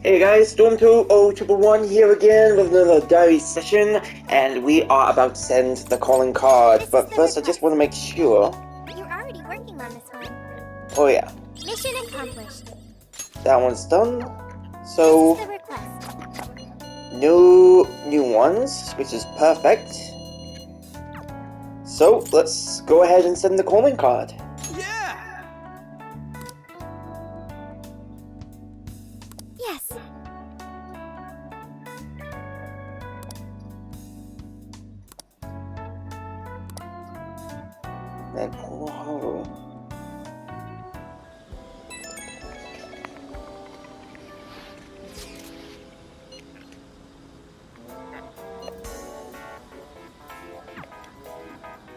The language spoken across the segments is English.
Hey guys, Storm20111's here again with another diary session, and we are about to send the calling card. But first, I just want to make sure. You're already working on this one. Oh yeah. Mission accomplished. That one's done. So, This is the request. no new ones, which is perfect. So, let's go ahead and send the calling card. Yeah! Yes. And whoa.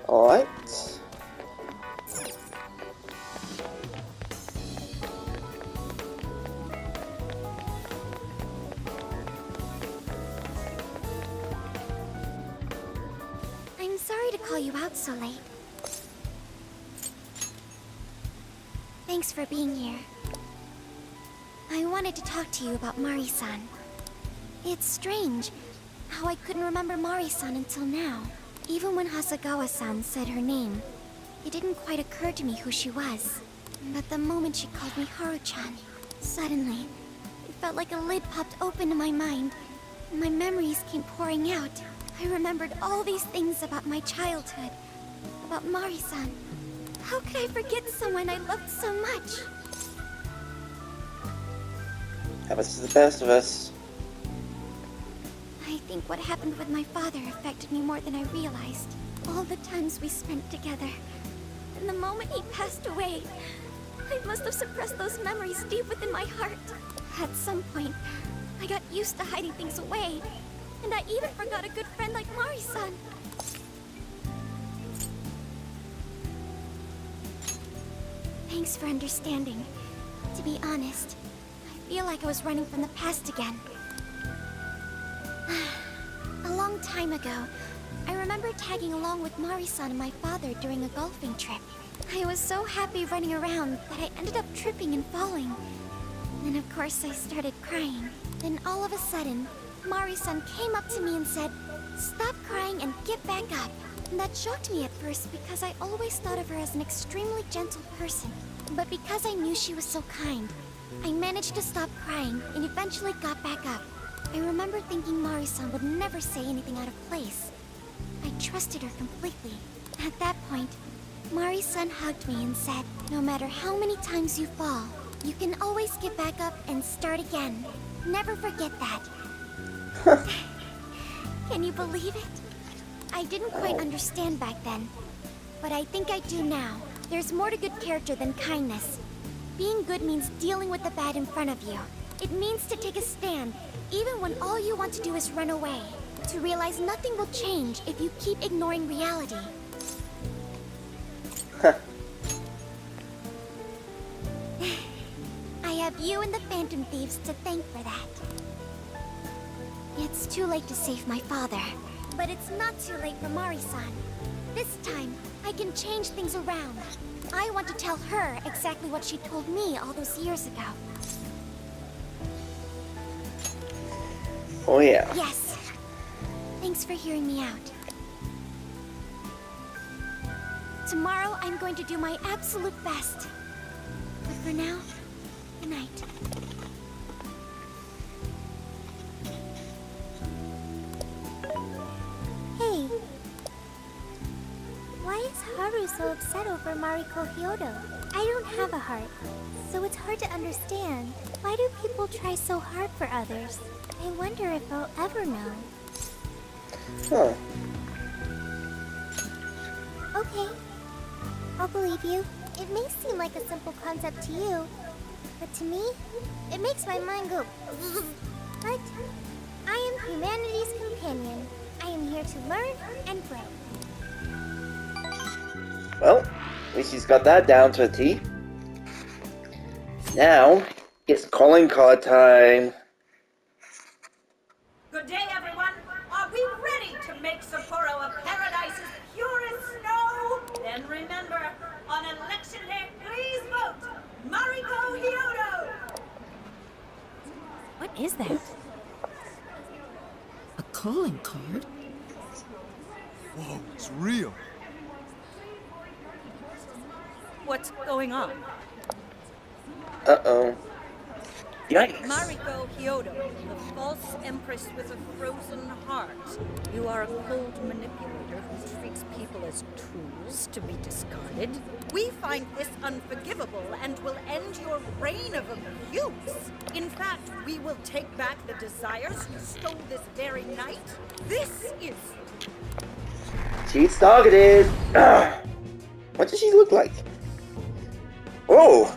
Alright. I'm sorry to call you out so late. Thanks for being here. I wanted to talk to you about Mari-san. It's strange how I couldn't remember Mari-san until now. Even when Hasagawa-san said her name, it didn't quite occur to me who she was. But the moment she called me Haru-chan, suddenly, it felt like a lid popped open in my mind. And my memories came pouring out. I remembered all these things about my childhood, about Mari-san. How could I forget someone I loved so much? Happens to the best of us. I think what happened with my father affected me more than I realized. All the times we spent together. And the moment he passed away, I must have suppressed those memories deep within my heart. At some point, I got used to hiding things away. And I even forgot a good friend like Mari-san. Thanks for understanding. To be honest, I feel like I was running from the past again. A long time ago, I remember tagging along with Mari-san and my father during a golfing trip. I was so happy running around that I ended up tripping and falling. And of course I started crying. Then all of a sudden, Mari-san came up to me and said, "Stop crying and get back up." And that shocked me at first because I always thought of her as an extremely gentle person. But because I knew she was so kind, I managed to stop crying and eventually got back up. I remember thinking Mari-san would never say anything out of place. I trusted her completely. At that point, Mari-san hugged me and said, "No matter how many times you fall, you can always get back up and start again. Never forget that." Can you believe it? I didn't quite understand back then, but I think I do now. There's more to good character than kindness. Being good means dealing with the bad in front of you. It means to take a stand, even when all you want to do is run away. To realize nothing will change if you keep ignoring reality. I have you and the Phantom Thieves to thank for that. It's too late to save my father, but it's not too late for Mari-san. This time, I can change things around. I want to tell her exactly what she told me all those years ago. Oh yeah. Yes. Thanks for hearing me out. Tomorrow, I'm going to do my absolute best. But for now, good night. Hey. Why is Haru so upset over Mariko Hyodo? I don't have a heart, so it's hard to understand. Why do people try so hard for others? I wonder if I'll ever know. Huh. Okay. I'll believe you. It may seem like a simple concept to you, but to me, it makes my mind go. But I am humanity's companion. I am here to learn and grow. Well, at least he's got that down to a T. Now, it's calling card time. Good day, everyone. Are we ready to make Sapporo a paradise's purest snow? Then remember, on election day, please vote Mariko Hyodo! is that? A calling card? Whoa, it's real. What's going on? Uh-oh. Yikes. Mariko Hyoko, the false empress with a frozen heart. You are a cold manipulator who treats people as tools to be discarded. We find this unforgivable and will end your reign of abuse. In fact, we will take back the desires you stole this very night. This is... She's targeted. What does she look like? Oh!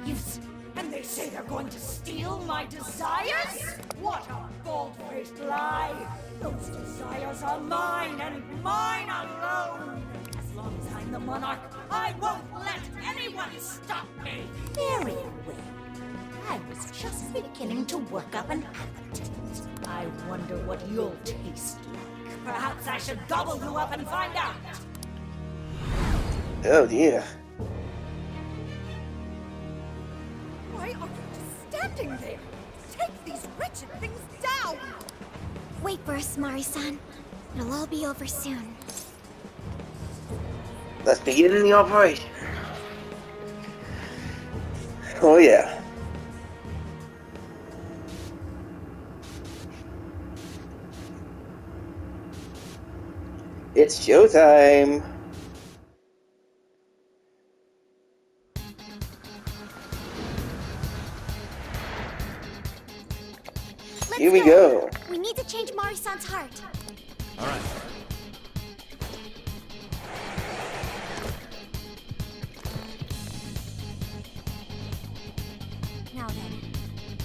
Yes, and they say they're going to steal my desires? What a bald-faced lie! Those desires are mine and mine alone! As long as I'm the Monarch, I won't let anyone stop me! Very well. I was just beginning to work up an appetite. I wonder what you'll taste like. Perhaps I should gobble you up and find out! Oh dear. Why are you just standing there? Take these wretched things down! Wait for us, Mari-san. It'll all be over soon. Let's begin the operation. Oh yeah. It's showtime. Let's Here we go. We need to change Mari-san's heart. All right. Now then,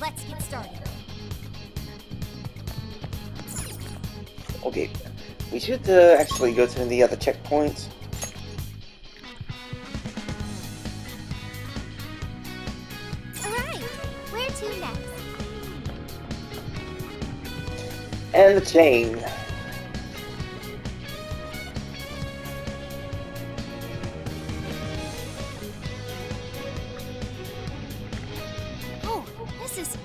let's get started. Okay, we should actually go to the other checkpoints. Alright, where to next? And the chain. Oh, this is...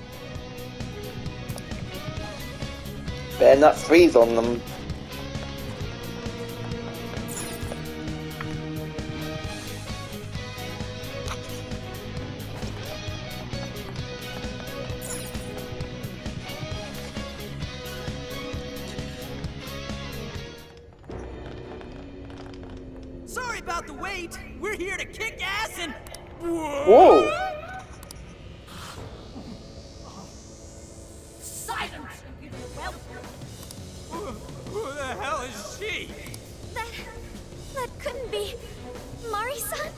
Better not freeze on them. Sorry about the wait. We're here to kick ass and... Whoa! Silence, you whelp! Who the hell is she? That couldn't be... Mari-san?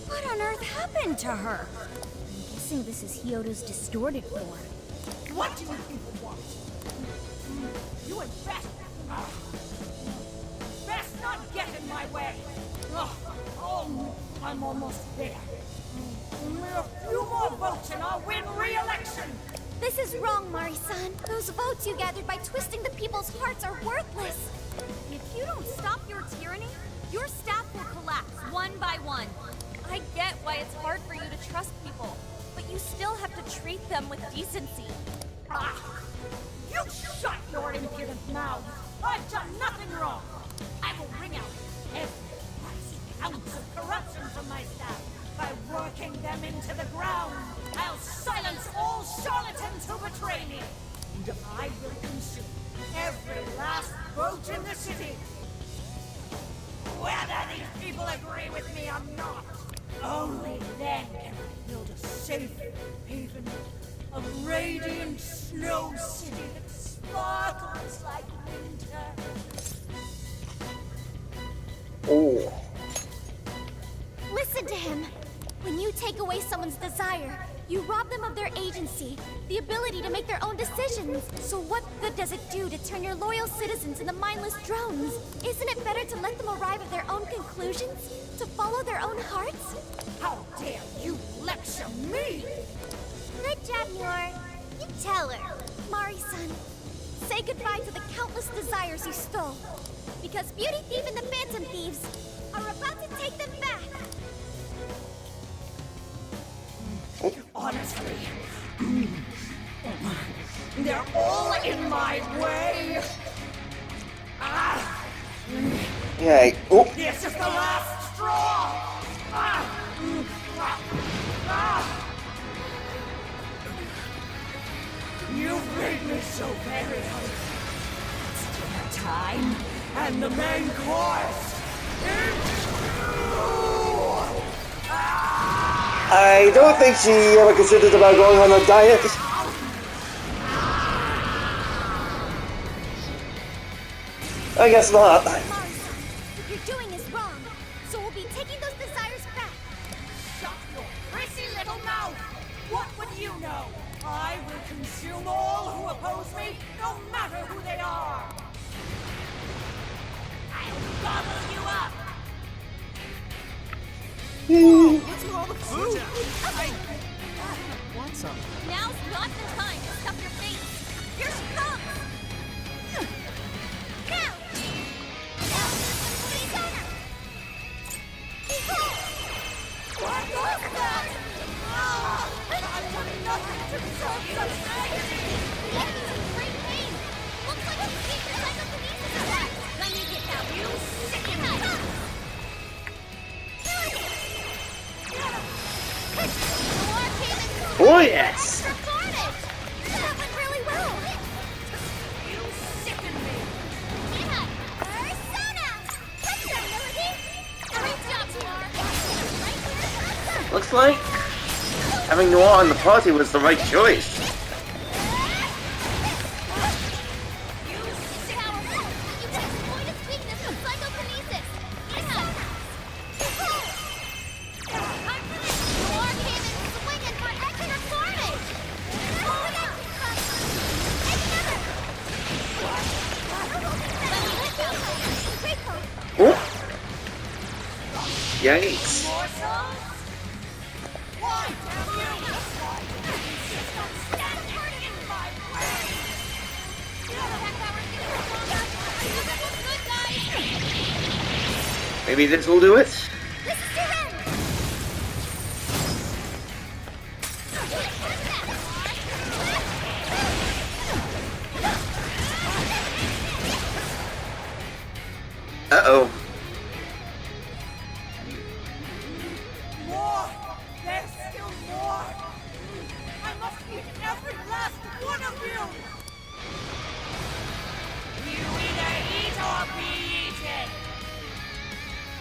What on earth happened to her? I'm guessing this is Hyoto's distorted form. What do you people want? You had best not get in my way. Oh, I'm almost there. Only a few more votes and I'll win re-election. This is wrong, Mari-san. Those votes you gathered by twisting the people's hearts are worthless. If you don't stop your tyranny, your staff will collapse one by one. I get why it's hard for you to trust people, but you still have to treat them with decency. You shut your impudent mouth. I've done nothing wrong. I will bring out every last ounce of corruption from my staff by working them into the ground. I'll silence all charlatans who betray me. And I will consume every last vote in the city. Whether these people agree with me or not, only then can I build a safe haven, a radiant snow city that sparkles like winter. Oh. Listen to him. When you take away someone's desire, you rob them of their agency, the ability to make their own decisions. So what good does it do to turn your loyal citizens into mindless drones? Isn't it better to let them arrive at their own conclusions? To follow their own hearts? How dare you lecture me? Good job, Yor. You tell her. Mari-san, say goodbye to the countless desires you stole. Because Beauty Thief and the Phantom Thieves are about to take them back. Honestly, They're all in my way. Ah, Yeah. Oh. this is the last straw. You've made me so very hungry. It's dinner time, and the main course is you! I don't think she ever considered about going on a diet. I guess not. Mari-san, what you're doing is wrong. So we'll be taking those desires back. Shut your prissy little mouth! What would you know? I will consume all who oppose me, no matter who they are! I'll gobble you up! What's with all the food? I want some. Now's not the time to stuff your face. Here she comes. Now! Susanna! Behold! What was that? I've done nothing to deserve such agony! He's in great pain! Looks like a secret psychokinesis attack! Let me get that! You sicken me! Oh yes! Carnage! That went really well! You sicken me! Yeah! Persona! That's our melody! Great job, Noir! Right here! Looks like having Noir in the party was the right choice. Powerful! You can exploit its weakness with psychokinesis! Persona! Behold! Noir came in swinging for extra carnage! Hold it! Take another! Great hope! Oh. Yikes. Morsels? Why, damn you! Why do you insist on standing in my way? Maybe this will do it? This is to him! Uh-oh. More! There's still more! I must eat every last one of you! You either eat or be eaten!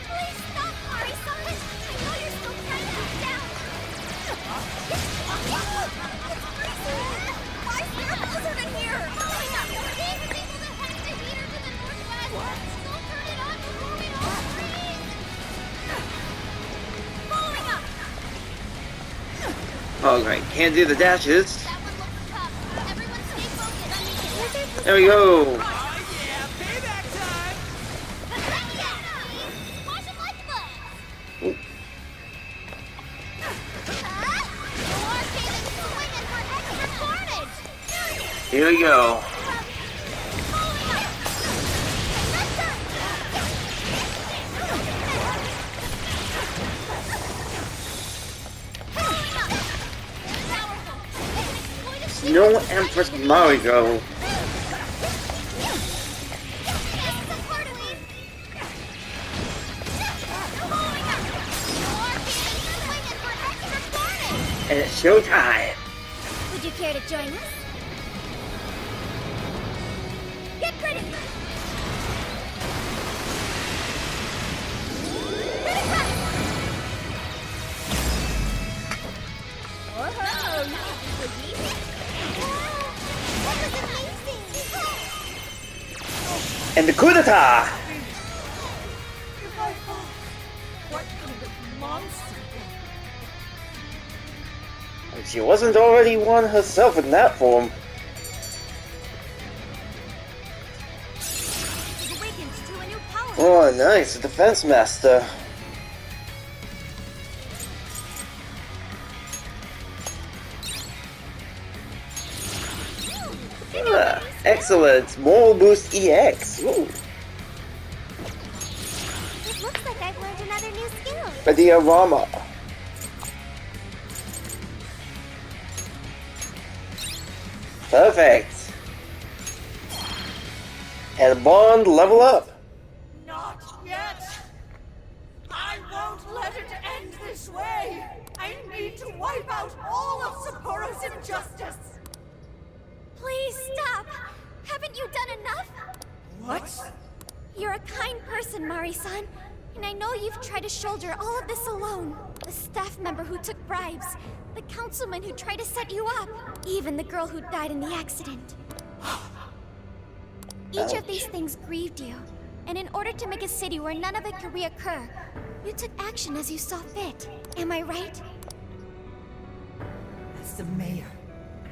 Please stop, Mari-san! I know you're still trying to get down! It's crazy! 5 miracles are in here! Following up! These people that headed the heater to the northwest! Don't turn it on before we all freeze! Following up! Alright, can't do the dashes. That one looks tough. Everyone stay focused. There we go. Oh yeah, payback time! Wash it like bugs! Oh. Noir came in swinging for extra carnage! Here we go. Following up! That's done! Following up! Powerful! They can exploit a No Empress Mario. This is a part of me! Following up! Noir came in swinging for extra carnage! And it's showtime. Would you care to join us? Get ready! That was amazing! And the coup d'etat. If I fall, what kind of monster? She wasn't already one herself in that form. It awakens to a new power. Oh, nice. A defense master. Ah, excellent. Moral Boost EX. Ooh. It looks like I've learned another new skill. A diorama. Perfect. And Bond, level up. Not yet. I won't let it end this way. I need to wipe out all of Sapporo's injustice. Please stop! Haven't you done enough? What? You're a kind person, Mari-san. And I know you've tried to shoulder all of this alone. The staff member who took bribes, the councilman who tried to set you up, even the girl who died in the accident. Each of these things grieved you. And in order to make a city where none of it could reoccur, you took action as you saw fit. Am I right? As the mayor,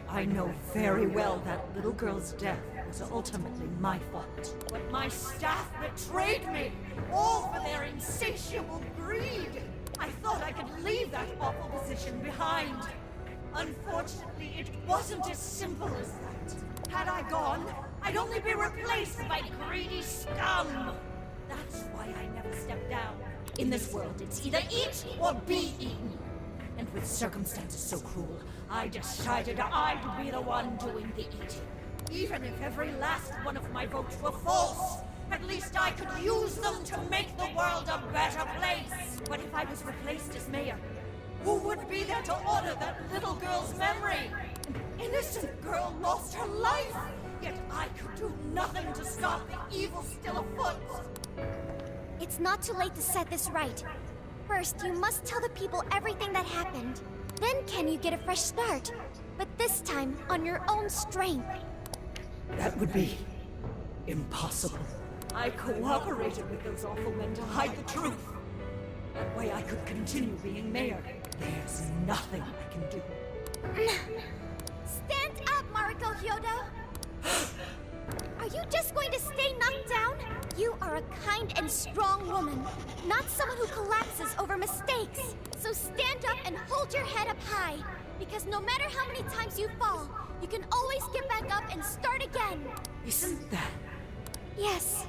I know very well that little girl's death was ultimately my fault. But my staff betrayed me, all for their insatiable greed. I thought I could leave that awful position behind. Unfortunately, it wasn't as simple as that. Had I gone, I'd only be replaced by greedy scum. That's why I never stepped down. In this world, it's either eat or be eaten. And with circumstances so cruel, I decided I'd be the one doing the eating. Even if every last one of my votes were false, at least I could use them to make the world a better place. But if I was replaced as mayor, who would be there to honor that little girl's memory? An innocent girl lost her life, yet I could do nothing to stop the evil still afoot. It's not too late to set this right. First, you must tell the people everything that happened. Then can you get a fresh start? But this time, on your own strength. That would be impossible. I cooperated with those awful men to hide the truth. That way I could continue being mayor. There's nothing I can do. Stand up, Mariko Hyodo! Are you just going to stay knocked down? You are a kind and strong woman, not someone who collapses over mistakes. So stand up and hold your head up high, because no matter how many times you fall, you can always get back up and start again. Isn't that? Yes,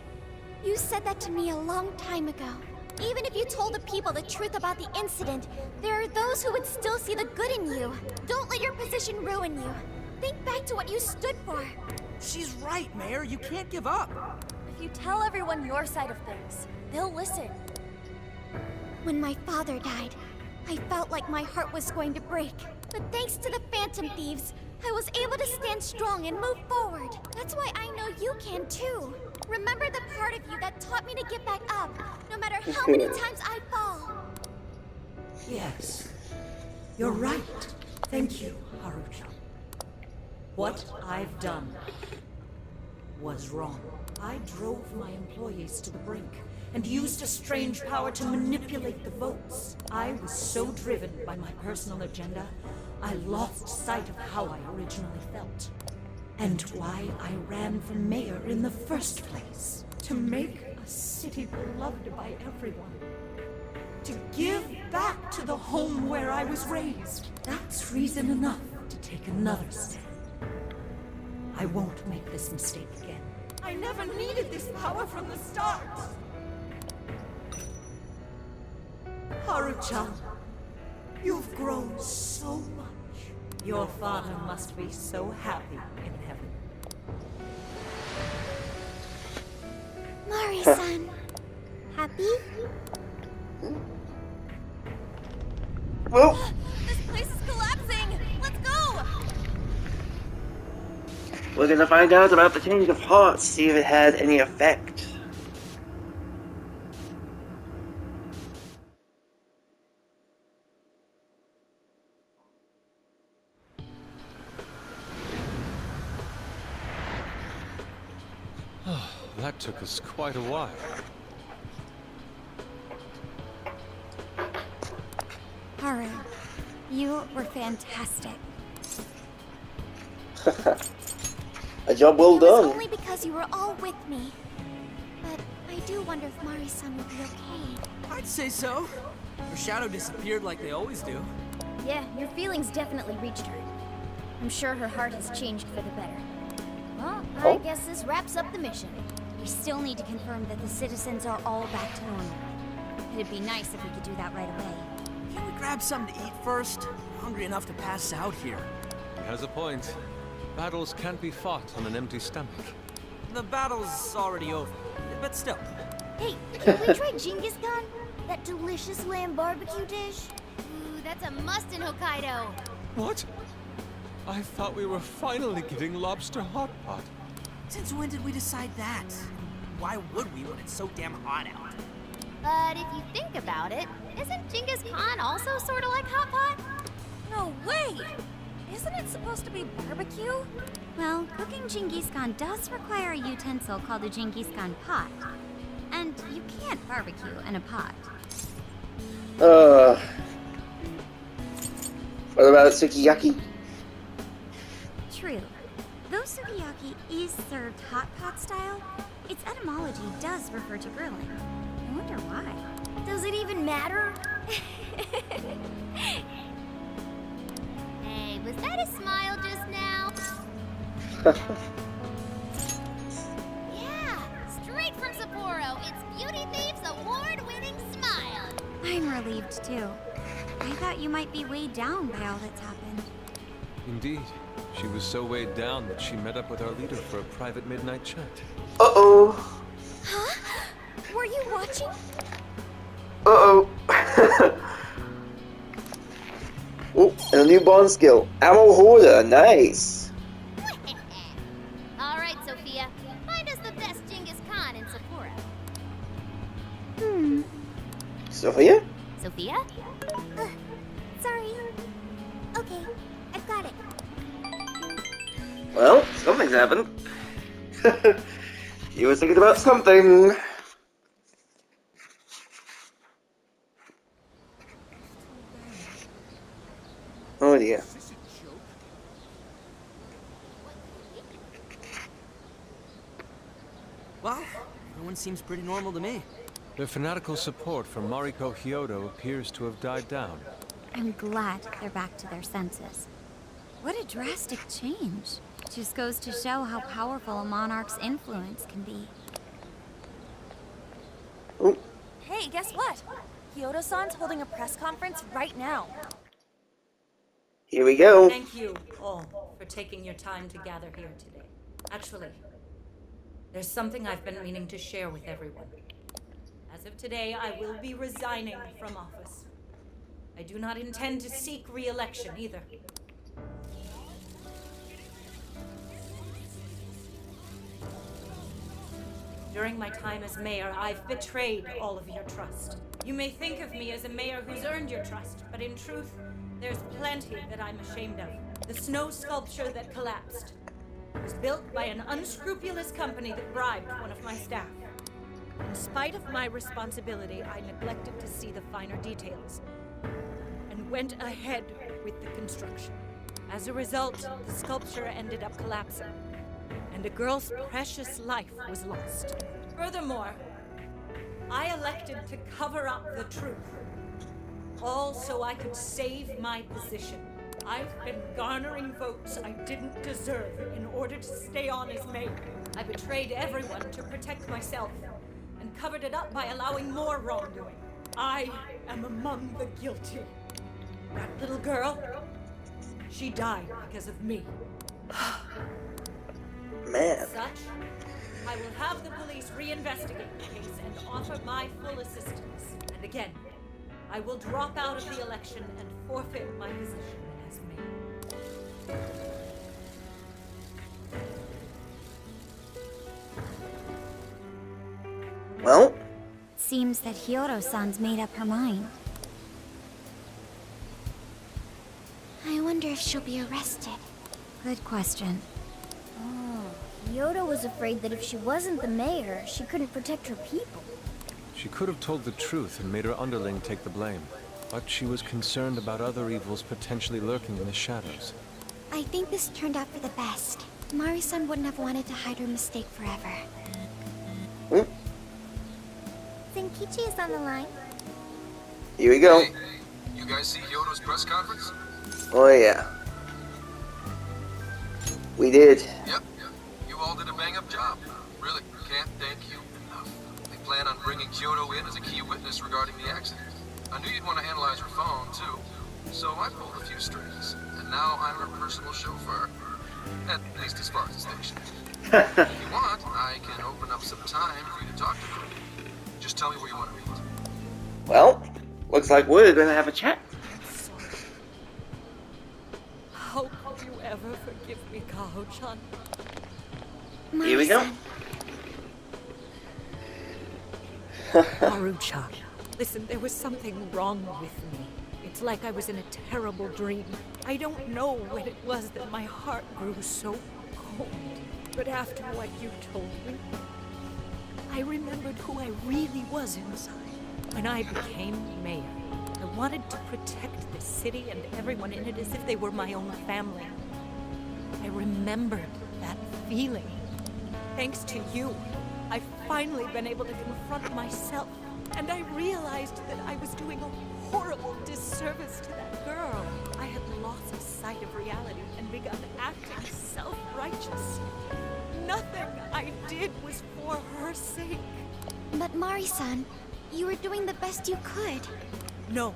you said that to me a long time ago. Even if you told the people the truth about the incident, there are those who would still see the good in you. Don't let your position ruin you. Think back to what you stood for. She's right, Mayor. You can't give up. If you tell everyone your side of things, they'll listen. When my father died, I felt like my heart was going to break. But thanks to the Phantom Thieves, I was able to stand strong and move forward. That's why I know you can too. Remember the part of you that taught me to get back up, no matter how many times I fall. Yes. You're right. Thank you, Harucha. What I've done was wrong. I drove my employees to the brink and used a strange power to manipulate the votes. I was so driven by my personal agenda, I lost sight of how I originally felt. And why I ran for mayor in the first place. To make a city beloved by everyone. To give back to the home where I was raised. That's reason enough to take another stand. I won't make this mistake again. I never needed this power from the start. Haruchan, you've grown so much. Your father must be so happy in heaven. Mari-san, happy? Well, This place is collapsing! Let's go! we're gonna find out about the change of heart, see if it had any effect. That took us quite a while. Haru, you were fantastic. A job well It was done. only because you were all with me. But I do wonder if Mari-san would be okay. I'd say so. Her shadow disappeared like they always do. Yeah, your feelings definitely reached her. I'm sure her heart has changed for the better. Well, I guess this wraps up the mission. We still need to confirm that the citizens are all back to normal. It'd be nice if we could do that right away. Can we grab something to eat first? I'm hungry enough to pass out here. He has a point. Battles can't be fought on an empty stomach. The battle's already over, but still. Hey, can we try Genghis Khan? That delicious lamb barbecue dish? Ooh, that's a must in Hokkaido. What? I thought we were finally getting lobster hot pot. Since when did we decide that? Why would we when it's so damn hot out? But if you think about it, isn't Genghis Khan also sort of like hot pot? No way! Isn't it supposed to be barbecue? Well, cooking Genghis Khan does require a utensil called a Genghis Khan pot. And you can't barbecue in a pot. What about sukiyaki? True. Though sukiyaki is served hot pot style, its etymology does refer to grilling. I wonder why. Does it even matter? Hey, was that a smile just now? Yeah, straight from Sapporo. It's Beauty Thief's award-winning smile. I'm relieved too. I thought you might be weighed down by all that's happened. Indeed. She was so weighed down that she met up with our leader for a private midnight chat. Uh-oh. Huh? Were you watching? Uh-oh. Oh, and a new bond skill. Ammo Hoarder, nice. All right, Sophia. Find us the best Genghis Khan in Sapporo. Sophia? Sophia? Sorry. Okay, I've got it. Well, something's happened. You were thinking about something. Oh dear. Well, everyone seems pretty normal to me. Their fanatical support for Mariko Hyodo appears to have died down. I'm glad they're back to their senses. What a drastic change. Just goes to show how powerful a monarch's influence can be. Oh, Hey, guess what? Hyodo-san's holding a press conference right now. here we go. Thank you all for taking your time to gather here today. Actually, there's something I've been meaning to share with everyone. As of today, I will be resigning from office. I do not intend to seek re-election either. During my time as mayor, I've betrayed all of your trust. You may think of me as a mayor who's earned your trust, but in truth, there's plenty that I'm ashamed of. The snow sculpture that collapsed was built by an unscrupulous company that bribed one of my staff. In spite of my responsibility, I neglected to see the finer details and went ahead with the construction. As a result, the sculpture ended up collapsing, and a girl's precious life was lost. Furthermore, I elected to cover up the truth, all so I could save my position. I've been garnering votes I didn't deserve in order to stay on as mayor. I betrayed everyone to protect myself and covered it up by allowing more wrongdoing. I am among the guilty. That little girl, she died because of me. Man. As such, I will have the police reinvestigate the case and offer my full assistance. And again, I will drop out of the election and forfeit my position as mayor. Well, Seems that Hyodo-san's made up her mind. I wonder if she'll be arrested. Good question. Oh, Hyodo was afraid that if she wasn't the mayor, she couldn't protect her people. She could have told the truth and made her underling take the blame. But she was concerned about other evils potentially lurking in the shadows. I think this turned out for the best. Mari-san wouldn't have wanted to hide her mistake forever. Zenkichi is on the line. here we go. Hey, you guys see Hyodo's press conference? Oh yeah. We did. Yep. You all did a bang-up job. Really, can't thank you enough. They plan on bringing Hyodo in as a key witness regarding the accident. I knew you'd want to analyze her phone, too. So I pulled a few strings, and now I'm her personal chauffeur. At least as far as the station. If you want, I can open up some time for you to talk to them. Just tell me where you want to meet. Well, looks like we're gonna have a chat. How could you ever forgive me, Kaho-chan? Here we go. Haru-chan, listen, there was something wrong with me. It's like I was in a terrible dream. I don't know when it was that my heart grew so cold. But after what you told me, I remembered who I really was inside. When I became mayor, I wanted to protect the city and everyone in it as if they were my own family. I remembered that feeling. Thanks to you, I've finally been able to confront myself. And I realized that I was doing a horrible disservice to that girl. I had lost sight of reality and begun acting self-righteous. Nothing I did was for her sake. But Mari-san, you were doing the best you could. No,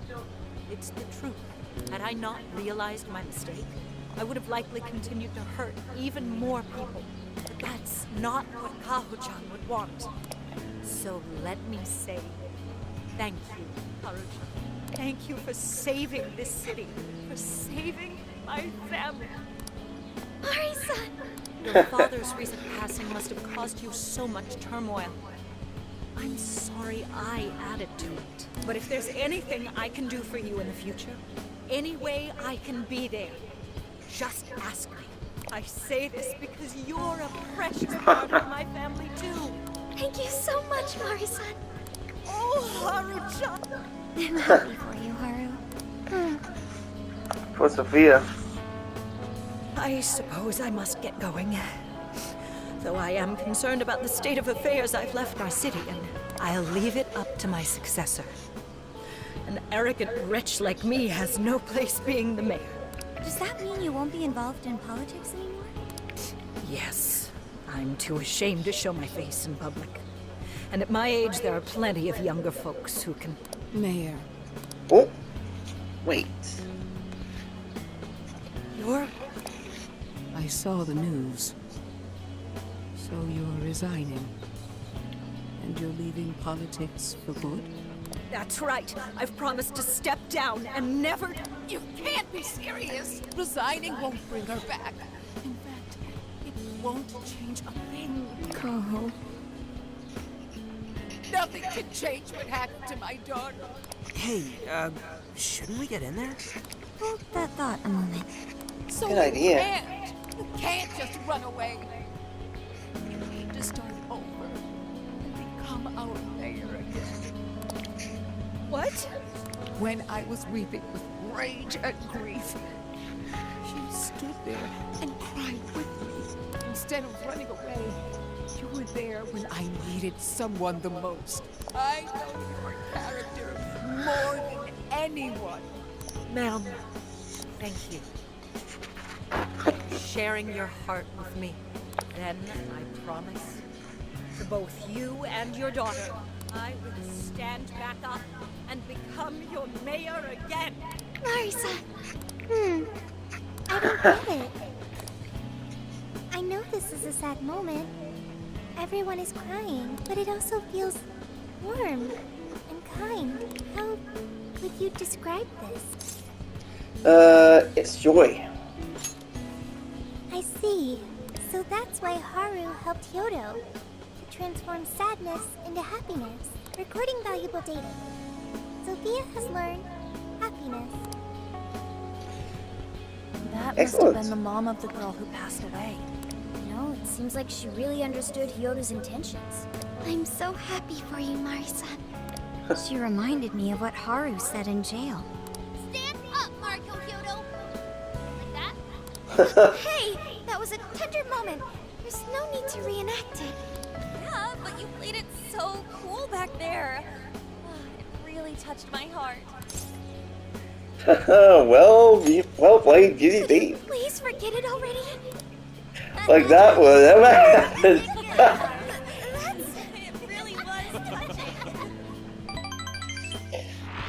it's the truth. Had I not realized my mistake, I would have likely continued to hurt even more people. But that's not what Kaho-chan would want. So let me say, thank you, Haru-chan. Thank you for saving this city, for saving my family. Mari-san! Your father's recent passing must have caused you so much turmoil. I'm sorry I added to it. But if there's anything I can do for you in the future, any way I can be there, just ask me. I say this because you're a precious part of my family too. Thank you so much, Mari-san. Oh, Haru-chan! I'm happy for you, Haru. For Sophia. I suppose I must get going. Though I am concerned about the state of affairs, I've left my city, and I'll leave it up to my successor. An arrogant wretch like me has no place being the mayor. Does that mean you won't be involved in politics anymore? Yes, I'm too ashamed to show my face in public. And at my age, there are plenty of younger folks who can... Mayor. Oh, wait. You're... I saw the news. So you're resigning. And you're leaving politics for good? That's right. I've promised to step down and never... You can't be serious! Resigning won't bring her back. In fact, it won't change a thing. Kaho. Nothing can change what happened to my daughter. Hey, shouldn't we get in there? Hold that thought a moment. So Good idea. You can't just run away. You need to start over and become our mayor again. What? When I was weeping with rage and grief, she stood there and cried with me. Instead of running away, you were there when I needed someone the most. I know your character more than anyone. Ma'am, thank you. Sharing your heart with me. Then, I promise, to both you and your daughter, I will stand back up and become your mayor again. Mari-san. I don't get it. I know this is a sad moment. Everyone is crying, but it also feels warm and kind. How would you describe this? It's joy. I see. So that's why Haru helped Hyodo to transform sadness into happiness, recording valuable data. Sophia has learned happiness. That must Excellent. have been the mom of the girl who passed away. You know, it seems like she really understood Hyodo's intentions. I'm so happy for you, Mari-san. She reminded me of what Haru said in jail. Stand up, Marco Hyodo! Like that? Hey! That was a tender moment. There's no need to reenact it. Yeah, but you played it so cool back there. It really touched my heart. well played, Beauty B. Please forget it already. Like that would ever happen. It really was touching.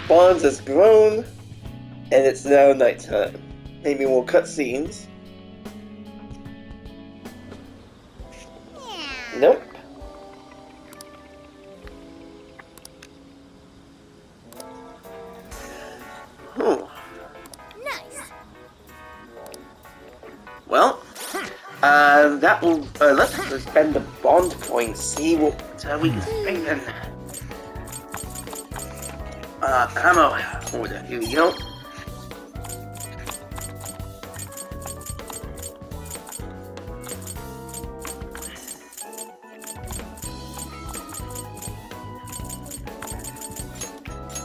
Bonds has grown, and it's now nighttime. Maybe more cutscenes. Nope. Nice. Well, that will, let's spend the bond points, see what we can spend then. Ammo order, here we go.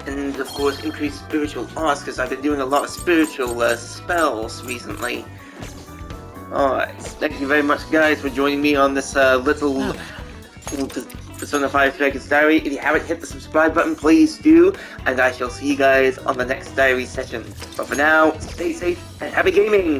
And of course, increase spiritual arts, because I've been doing a lot of spiritual spells recently. Alright, thank you very much guys for joining me on this little Persona 5 Dragon's Diary. If you haven't hit the subscribe button, please do, and I shall see you guys on the next diary session. But for now, stay safe and happy gaming!